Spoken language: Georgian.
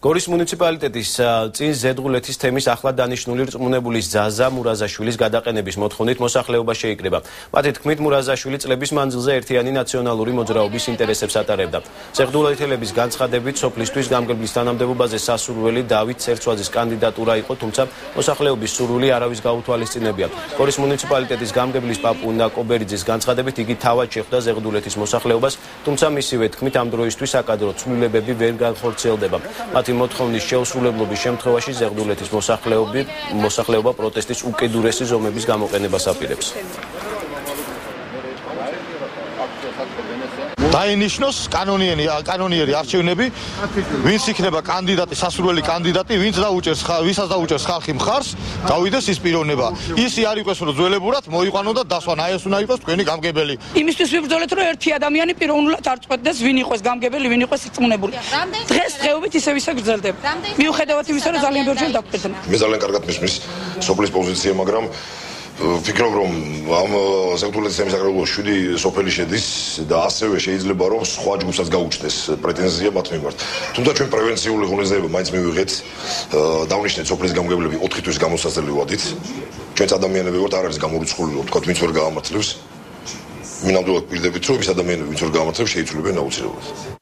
გორის მუნიციპალიტეტის წინ ზედღულეთის თემის ახლად დანიშნული რწმუნებულის ზაზა მურაზაშვილის გადაყენების მოთხოვნით მოსახლეობა შეიკრიბა. მათი თქმით, მურაზაშვილი წლების მანძილზე ერთიანი ნაციონალური მოძრაობის ინტერესებს ატარებდა. ზედღულეთელების განცხადებით, სოფლისთვის გამგებლის თანამდებობაზე სასურველი დავით ცერცვაძის კანდიდატურა იყო, თუმცა მოსახლეობის სურვილი არავის გაუთვალისწინებია. გორის მუნიციპალიტეტის გამგებლის პაპუნა კობერიძის განცხადებით, იგი თავად შეხვდა ზედღულეთის მოსახლეობას, თუმცა მისივე თქმით, ამ დროისთვის საკადრო ცვლილებები ვერ განხორციელდება. მათი მოთხოვნის შეუსრულებლობის შემთხვევაში ზეგდულეთის მოსახლეობა პროტესტის უკიდურესი ზომების გამოყენებას აპირებს. დაინიშნოს კანონიერი არჩევნები, ვინც იქნება კანდიდატი, სასურველი კანდიდატი, ვისაც დაუჭერს ხალხი მხარს, გავიდეს ის პიროვნება. ისი არ იყოს, რომ ძველებურად მოიყვანო და დასვან, აი ეს უნდა იყოს თქვენი გამგებელი. იმისთვის ვიბრძოლეთ, რომ ერთი ადამიანი პიროვნულად არ წყვეტდეს, ვინ იყოს გამგებელი, ვინ იყოს რწმუნებული. დღესდღეობით ისევ გრძელდება. მიუხედავად იმისა, რომ ძალიან ბევრჯერ დაგვხვდება. მე ძალიან კარგად მისმის სოფლის პოზიცია, მაგრამ ვფიქრობ, რომ ამ ზეგდულეთის თემის აკრებულობაში 7 სოფელი შედის და ასევე შეიძლება რომ სხვა ჯგუფსაც გაუჩნდეს პრეტენზია მათ მიმართ. თუმცა ჩვენ პრევენციული ღონისძიება მაინც მივიღეთ, დავნიშნეთ სოფლის გამგებლები 4 თვის გამოსაზრდელი ვადით. ჩვენც ადამიანები ვართ, არ არის გამორიცხული, თქვა ვინც ვერ გაამართლებს. მინამდვილად პირდებით, რომ ის ადამიანები ვინც ვერ გაამართლებს, შეიცვლიებენ აუცილებლად.